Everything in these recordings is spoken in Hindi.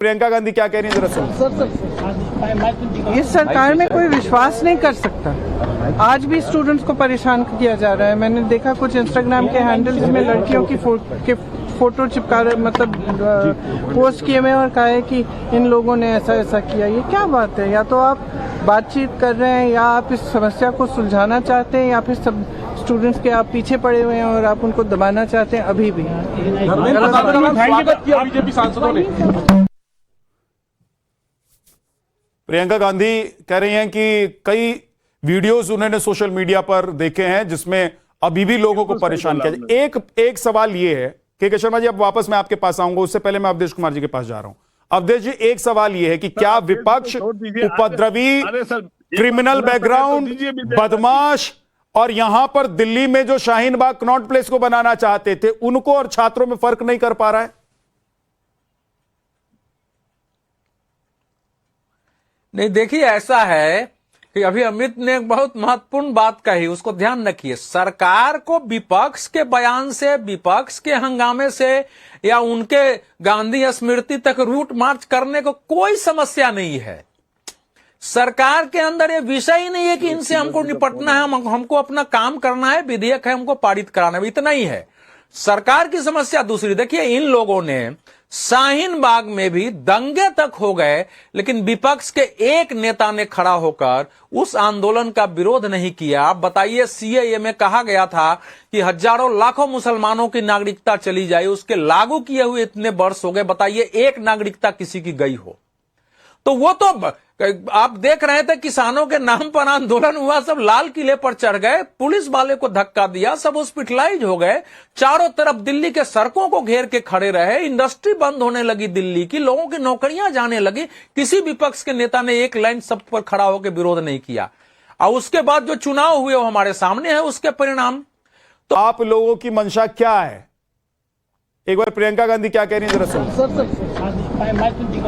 प्रियंका गांधी क्या कह रही है, जरा सुनो। इस सरकार में कोई विश्वास नहीं कर सकता। आज भी स्टूडेंट्स को परेशान किया जा रहा है। मैंने देखा कुछ इंस्टाग्राम के हैंडल्स में लड़कियों की फोटो चिपका रहे, मतलब पोस्ट किए में, और कहा है कि इन लोगों ने ऐसा ऐसा किया। ये क्या बात है? या तो आप बातचीत कर रहे हैं, या आप इस समस्या को सुलझाना चाहते हैं, या फिर सब स्टूडेंट्स के आप पीछे पड़े हुए हैं और आप उनको दबाना चाहते हैं। अभी भी स्वागत किया बीजेपी सांसदों ने। प्रियंका गांधी कह रही हैं कि कई वीडियोस उन्होंने सोशल मीडिया पर देखे हैं जिसमें अभी भी लोगों को परेशान किया। एक सवाल ये है कि शर्मा जी, अब वापस मैं आपके पास आऊंगा, उससे पहले मैं अवधेश कुमार जी के पास जा रहा हूं। अवधेश जी, एक सवाल ये है कि क्या विपक्ष उपद्रवी, क्रिमिनल बैकग्राउंड, बदमाश और यहां पर दिल्ली में जो शाहीन बाग कनॉट प्लेस को बनाना चाहते थे, उनको और छात्रों में फर्क नहीं कर पा रहा है? नहीं, देखिए, ऐसा है कि अभी अमित ने एक बहुत महत्वपूर्ण बात कही, उसको ध्यान रखिए। सरकार को विपक्ष के बयान से, विपक्ष के हंगामे से या उनके गांधी स्मृति तक रूट मार्च करने को कोई समस्या नहीं है। सरकार के अंदर ये विषय ही नहीं है कि इनसे हमको निपटना है, हमको अपना काम करना है, विधेयक है हमको पारित कराना है, इतना ही है। सरकार की समस्या दूसरी। देखिए, इन लोगों ने शाहीन बाग में भी दंगे तक हो गए, लेकिन विपक्ष के एक नेता ने खड़ा होकर उस आंदोलन का विरोध नहीं किया। आप बताइए, सीएए में कहा गया था कि हजारों लाखों मुसलमानों की नागरिकता चली जाए, उसके लागू किए हुए इतने वर्ष हो गए, बताइए एक नागरिकता किसी की गई हो? तो वो तो आप देख रहे थे, किसानों के नाम पर आंदोलन हुआ, सब लाल किले पर चढ़ गए, पुलिस वाले को धक्का दिया, सब हॉस्पिटलाइज हो गए, चारों तरफ दिल्ली के सड़कों को घेर के खड़े रहे, इंडस्ट्री बंद होने लगी दिल्ली की, लोगों की नौकरियां जाने लगी। किसी विपक्ष के नेता ने एक लाइन सब पर खड़ा होकर विरोध नहीं किया। और उसके बाद जो चुनाव हुए वो हमारे सामने है, उसके परिणाम। तो आप लोगों की मंशा क्या है? एक बार प्रियंका गांधी क्या कह रही है, जरा सुनो।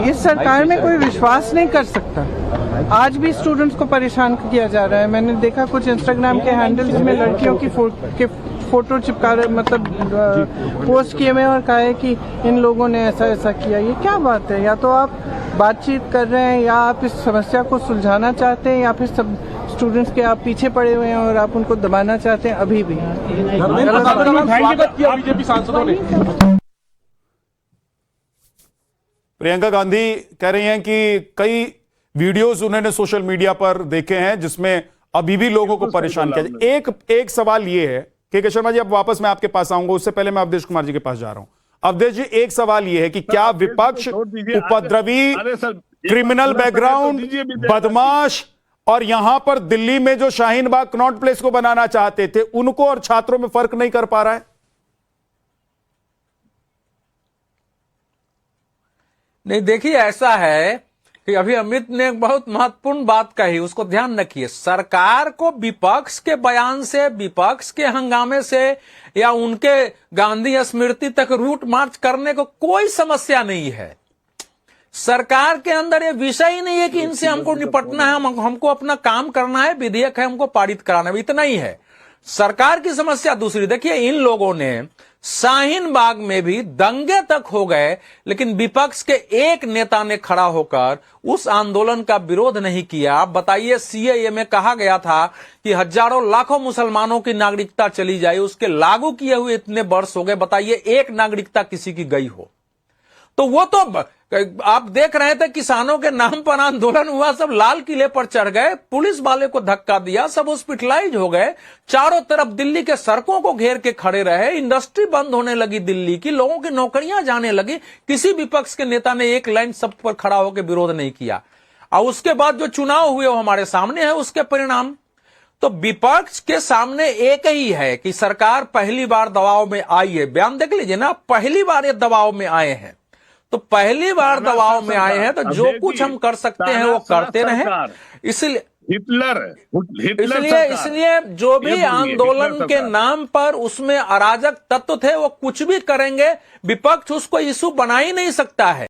इस सरकार में कोई विश्वास नहीं कर सकता। आज भी स्टूडेंट्स को परेशान किया जा रहा है। मैंने देखा कुछ इंस्टाग्राम के हैंडल्स में लड़कियों की फोटो चिपका रहे, मतलब पोस्ट किए में, और कहा है कि इन लोगों ने ऐसा ऐसा किया। ये क्या बात है? या तो आप बातचीत कर रहे हैं, या आप इस समस्या को सुलझाना चाहते हैं, या फिर सब स्टूडेंट्स के आप पीछे पड़े हुए हैं और आप उनको दबाना चाहते हैं। अभी भी स्वागत किया बीजेपी सांसदों ने। प्रियंका गांधी कह रही हैं कि कई वीडियोस उन्होंने सोशल मीडिया पर देखे हैं जिसमें अभी भी लोगों को परेशान किया। एक सवाल ये है कि शर्मा जी, अब वापस मैं आपके पास आऊंगा, उससे पहले मैं अवधेश कुमार जी के पास जा रहा हूं। अवधेश जी, एक सवाल ये है कि क्या विपक्ष उपद्रवी, क्रिमिनल बैकग्राउंड, बदमाश और यहां पर दिल्ली में जो शाहीन बाग कनॉट प्लेस को बनाना चाहते थे, उनको और छात्रों में फर्क नहीं कर पा रहा है? नहीं, देखिए, ऐसा है कि अभी अमित ने एक बहुत महत्वपूर्ण बात कही, उसको ध्यान रखिए। सरकार को विपक्ष के बयान से, विपक्ष के हंगामे से या उनके गांधी स्मृति तक रूट मार्च करने को कोई समस्या नहीं है। सरकार के अंदर ये विषय ही नहीं है कि इनसे हमको निपटना है, हमको अपना काम करना है, विधेयक है हमको पारित कराना है, इतना ही है। सरकार की समस्या दूसरी। देखिए, इन लोगों ने शाहीन बाग में भी दंगे तक हो गए, लेकिन विपक्ष के एक नेता ने खड़ा होकर उस आंदोलन का विरोध नहीं किया। आप बताइए, सीएए में कहा गया था कि हजारों लाखों मुसलमानों की नागरिकता चली जाए, उसके लागू किए हुए इतने वर्ष हो गए, बताइए एक नागरिकता किसी की गई हो? तो वो तो आप देख रहे थे, किसानों के नाम पर आंदोलन हुआ, सब लाल किले पर चढ़ गए, पुलिस वाले को धक्का दिया, सब हॉस्पिटलाइज हो गए, चारों तरफ दिल्ली के सड़कों को घेर के खड़े रहे, इंडस्ट्री बंद होने लगी दिल्ली की, लोगों की नौकरियां जाने लगी। किसी विपक्ष के नेता ने एक लाइन सब पर खड़ा होकर विरोध नहीं किया। और उसके बाद जो चुनाव हुए वो हमारे सामने है, उसके परिणाम। तो विपक्ष के सामने एक ही है कि सरकार पहली बार दबाव में आई है। बयान देख लीजिए ना, पहली बार ये दबाव में आए हैं। तो पहली बार दबाव में आए हैं, तो जो कुछ हम कर सकते हैं वो करते रहें। इसलिए जो भी आंदोलन के नाम पर उसमें अराजक तत्व थे, वो कुछ भी करेंगे, विपक्ष उसको इशू बना ही नहीं सकता है।